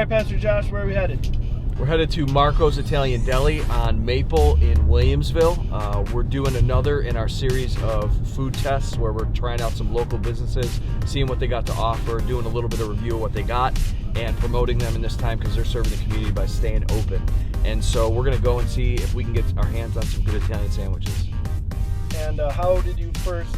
right, Pastor Josh, where are we headed? We're headed to Marco's Italian Deli on Maple in Williamsville. We're doing another in our series of food tests where we're trying out some local businesses, seeing what they got to offer, doing a little bit of review of what they got, and promoting them in this time because they're serving the community by staying open. And so we're going to go and see if we can get our hands on some good Italian sandwiches. And how did you first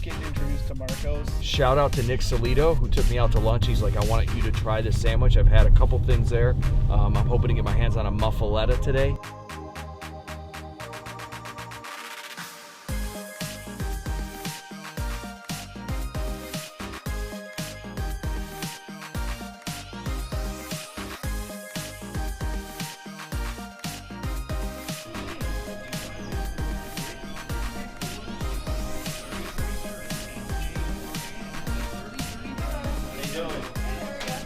get introduced to Marco's? Shout out to Nick Solito, who took me out to lunch. He's like, I want you to try this sandwich. I've had a couple things there. I'm hoping to get my hands on a Muffaletta today.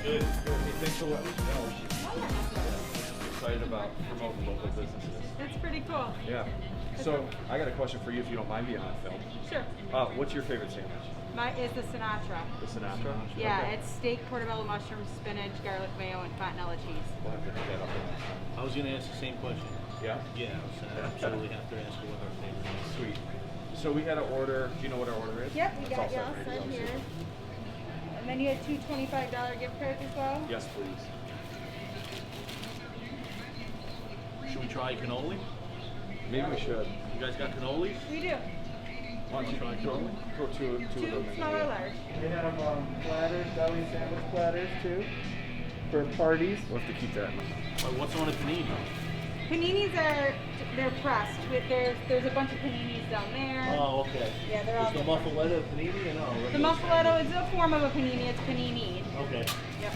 Good. Thanks for letting me know. Excited about promoting local businesses. That's pretty cool. Yeah. So I got a question for you, if you don't mind being on film. Sure. What's your favorite sandwich? Mine is the Sinatra. The Sinatra? Yeah, Okay. it's steak, portobello mushrooms, spinach, garlic mayo, and Fontinella cheese. We'll have to pick that up. I was going to ask the same question. Yeah? Yeah, so I absolutely have to ask what our favorite is. Sweet. So we had an order. Do you know what our order is? Yep, we It's got you all set set ready to go. here. And then you had two $25 gift cards as well? Yes, please. Should we try cannoli? Maybe we should. You guys got cannolis? We do. Why don't you try cannoli? Throw two of Two, them in small or there. large? We have platters, deli sandwich platters too, for parties. We'll have to keep that in mind. What's on a panini? Paninis they're pressed. There's a bunch of paninis down there. Oh, okay. Yeah, they're all Is the different. muffaletta a panini or no? The Muffaletta is a form of a panini. It's panini. Okay. Yep.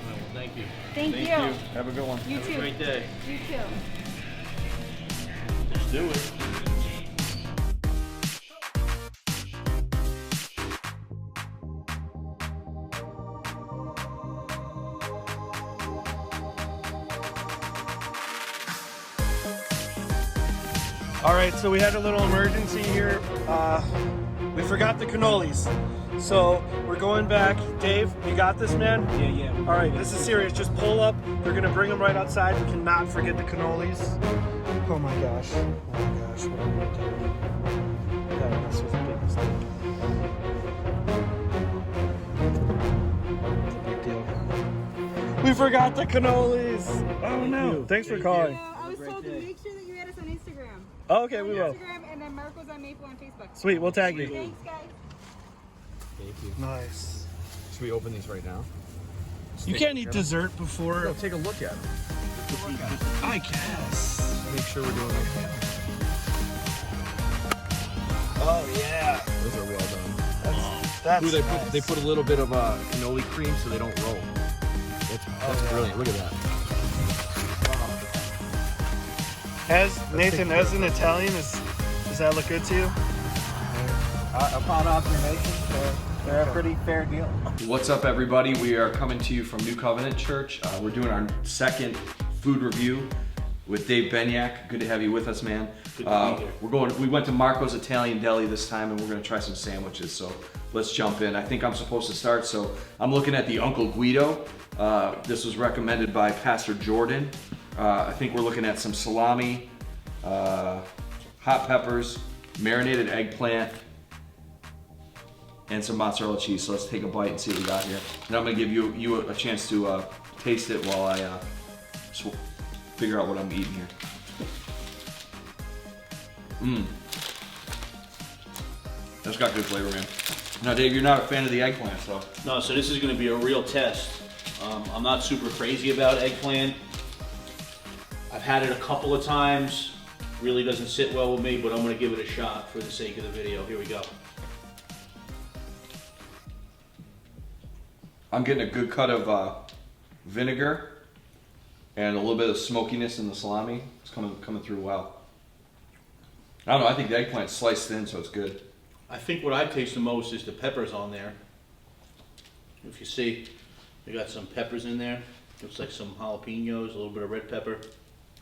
All right, well, thank you. Thank you. Have a good one. You Have too. a great day. You too. Let's do it. All right, so we had a little emergency here. We forgot the cannolis. So we're going back. Dave, you got this, man? Yeah. All right, this is serious. Just pull up. They're gonna bring them right outside. We cannot forget the cannolis. Oh my gosh. Oh my gosh. What am I doing? I gotta mess with a big mistake. It's a big deal. We forgot the cannolis. Oh no. Thanks for calling. Yeah, I was told to make sure that you had us on Instagram. Oh, okay, we will. Instagram and then Marco's on Maple on Facebook. Sweet, we'll tag you. Thanks, guys. Thank you. Nice. Should we open these right now? You can't eat dessert before. No, take a look at them. I guess. Make sure we're doing okay. Oh yeah. Those are well done. That's Ooh, nice. they put a little bit of cannoli cream so they don't roll. That's brilliant. Look at that. As Nathan, as an Italian, does that look good to you? Upon observation, they're a pretty fair deal. What's up, everybody? We are coming to you from New Covenant Church. We're doing our second food review with Dave Benyak. Good to have you with us, man. Good to be here. We went to Marco's Italian Deli this time, and we're going to try some sandwiches. So let's jump in. I think I'm supposed to start. So I'm looking at the Uncle Guido. This was recommended by Pastor Jordan. I think we're looking at some salami, hot peppers, marinated eggplant, and some mozzarella cheese. So let's take a bite and see what we got here. And I'm gonna give you a chance to taste it while I figure out what I'm eating here. That's got good flavor, man. Now, Dave, you're not a fan of the eggplant, so. No, so this is going to be a real test. I'm not super crazy about eggplant. I've had it a couple of times. Really doesn't sit well with me, but I'm going to give it a shot for the sake of the video. Here we go. I'm getting a good cut of vinegar and a little bit of smokiness in the salami. It's coming through well. I don't know, I think the eggplant's sliced thin, so it's good. I think what I taste the most is the peppers on there. If you see, we got some peppers in there. Looks like some jalapenos, a little bit of red pepper,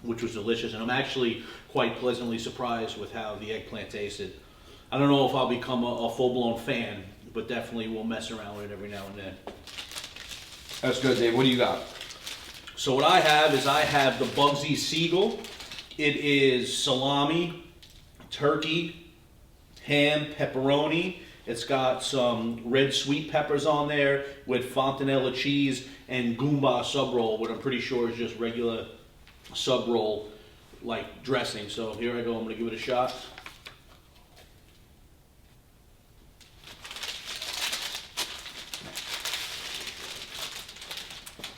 which was delicious. And I'm actually quite pleasantly surprised with how the eggplant tasted. I don't know if I'll become a full-blown fan, but definitely we'll mess around with it every now and then. That's good, Dave. What do you got? So what I have is I have the Bugsy Siegel. It is salami, turkey, ham, pepperoni. It's got some red sweet peppers on there with Fontinella cheese and Goomba sub roll, what I'm pretty sure is just regular sub roll like dressing. So here I go, I'm gonna give it a shot.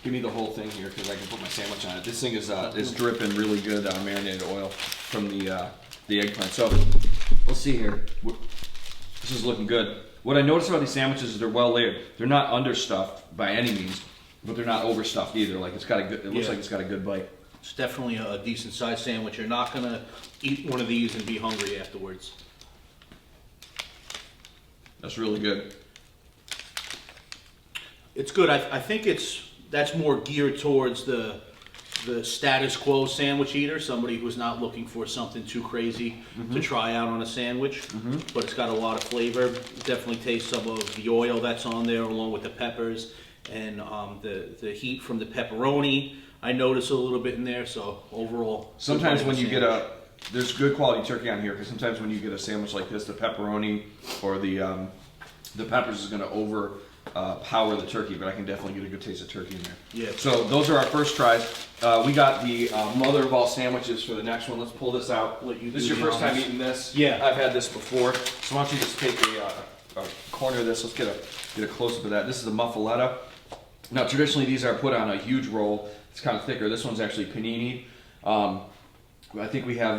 Give me the whole thing here because I can put my sandwich on it. This thing is dripping really good marinated oil from the eggplant. So let's see here. This is looking good. What I noticed about these sandwiches is they're well layered. They're not understuffed by any means, but they're not overstuffed either. Like it's got a good. It looks like it's got a good bite. It's definitely a decent sized sandwich. You're not gonna eat one of these and be hungry afterwards. That's really good. It's good. I think that's more geared towards the status quo sandwich eater, somebody who's not looking for something too crazy to try out on a sandwich. But it's got a lot of flavor. Definitely taste some of the oil that's on there along with the peppers and the heat from the pepperoni. I notice a little bit in there, so overall. Sometimes when you get there's good quality turkey on here because sometimes when you get a sandwich like this, the pepperoni or the peppers is going to overpower the turkey, but I can definitely get a good taste of turkey in there. Yeah. So those are our first tries. We got the mother of all sandwiches for the next one. Let's pull this out. This is your first time eating this. Yeah. I've had this before. So why don't you just take a corner of this? Let's get a close up of that. This is the Muffaletta. Now traditionally these are put on a huge roll. It's kind of thicker. This one's actually panini. I think we have.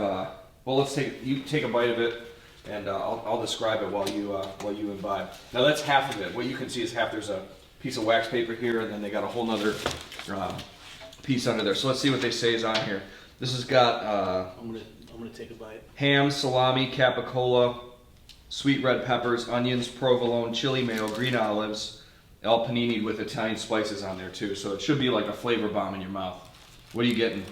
Well, you take a bite of it. And I'll describe it while you imbibe. Now that's half of it. What you can see is half. There's a piece of wax paper here, and then they got a whole nother piece under there. So let's see what they say is on here. This has got I'm gonna take a bite. ham, salami, capocollo, sweet red peppers, onions, provolone, chili mayo, green olives, all panini with Italian spices on there too. So it should be like a flavor bomb in your mouth. What are you getting?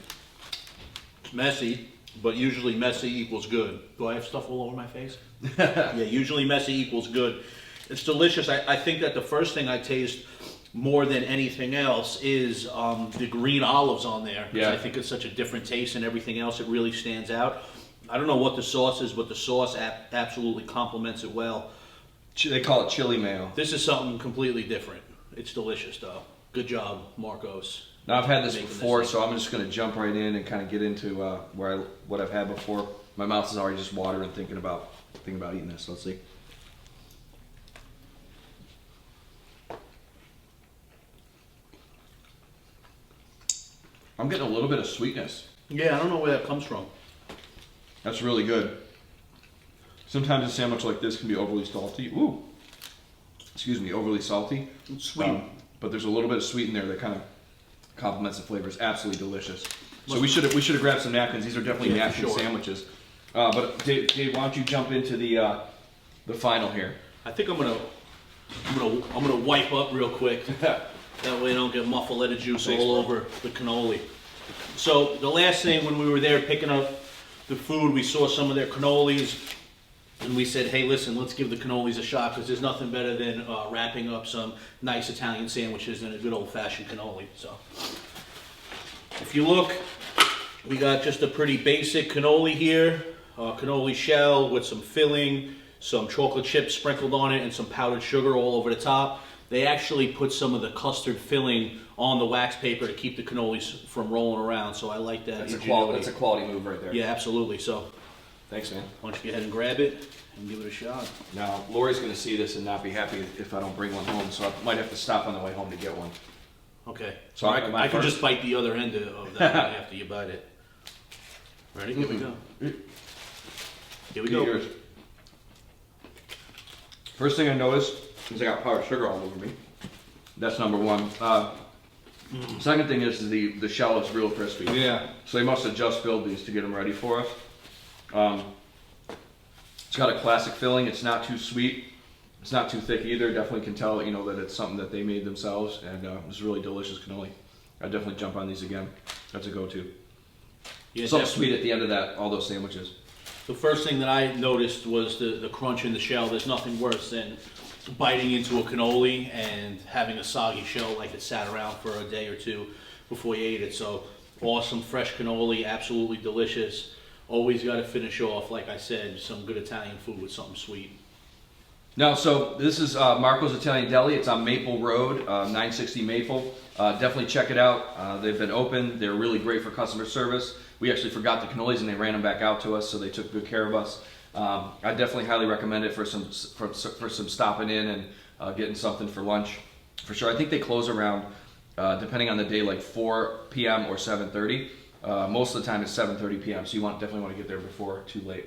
It's messy. But usually messy equals good. Do I have stuff all over my face? Yeah, usually messy equals good. It's delicious. I think that the first thing I taste more than anything else is the green olives on there. Yeah. I think it's such a different taste and everything else. It really stands out. I don't know what the sauce is, but the sauce absolutely complements it well. They call it chili mayo. This is something completely different. It's delicious though. Good job, Marcos. Now I've had this Making before, this so I'm just going to jump right in and kind of get into what I've had before. My mouth is already just watering thinking about eating this. Let's see. I'm getting a little bit of sweetness. Yeah, I don't know where that comes from. That's really good. Sometimes a sandwich like this can be overly salty. Ooh, excuse me, overly salty. It's sweet. But there's a little bit of sweet in there that kind of complements the flavors. Absolutely delicious. So we should have grabbed some napkins. These are definitely napkin sandwiches. But Dave, why don't you jump into the final here? I think I'm gonna wipe up real quick. That way I don't get muffaletta juice all over the cannoli. So the last thing when we were there picking up the food, we saw some of their cannolis, and we said, hey, listen, let's give the cannolis a shot because there's nothing better than wrapping up some nice Italian sandwiches in a good old-fashioned cannoli. So if you look, we got just a pretty basic cannoli here, cannoli shell with some filling, some chocolate chips sprinkled on it, and some powdered sugar all over the top. They actually put some of the custard filling on the wax paper to keep the cannolis from rolling around, so I like that. That's a quality move right there. Yeah, absolutely. So thanks, man. why don't you go ahead and grab it and give it a shot. Now, Lori's going to see this and not be happy if I don't bring one home, so I might have to stop on the way home to get one. Okay. So I can just bite the other end of that after you bite it. Ready? Here we go. Here we go. Yours. First thing I noticed is I got powdered sugar all over me. That's number one. Second thing is the shell is real crispy. Yeah. So they must have just filled these to get them ready for us. It's got a classic filling. It's not too sweet. It's not too thick either. Definitely can tell, that it's something that they made themselves, and it's really delicious cannoli. I'd definitely jump on these again. That's a go-to. Yeah, Something definitely. sweet at the end of all those sandwiches. The first thing that I noticed was the crunch in the shell. There's nothing worse than biting into a cannoli and having a soggy shell like it sat around for a day or two. before you ate it. So awesome, fresh cannoli, absolutely delicious. Always got to finish off, like I said, some good Italian food with something sweet. Now, so this is Marco's Italian Deli. It's on Maple Road, 960 Maple. Definitely check it out. They've been open. They're really great for customer service. We actually forgot the cannolis and they ran them back out to us, so they took good care of us. I definitely highly recommend it for some stopping in and getting something for lunch, for sure. I think they close around, depending on the day, like 4 p.m. or 7:30. Most of the time it's 7:30 p.m. So you definitely want to get there before too late.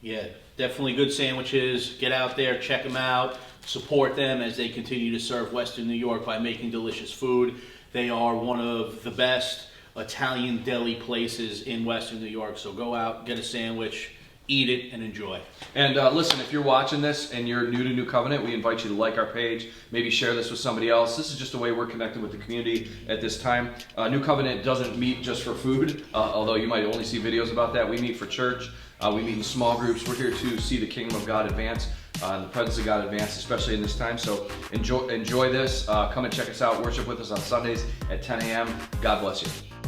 Yeah, definitely good sandwiches. Get out there, check them out, support them as they continue to serve Western New York by making delicious food. They are one of the best Italian deli places in Western New York. So go out, get a sandwich, eat it, and enjoy. And listen, if you're watching this and you're new to New Covenant, we invite you to like our page, maybe share this with somebody else. This is just a way we're connecting with the community at this time. New Covenant doesn't meet just for food, although you might only see videos about that. We meet for church. We meet in small groups. We're here to see the kingdom of God advance, and the presence of God advance, especially in this time. So enjoy this. Come and check us out. Worship with us on Sundays at 10 a.m. God bless you.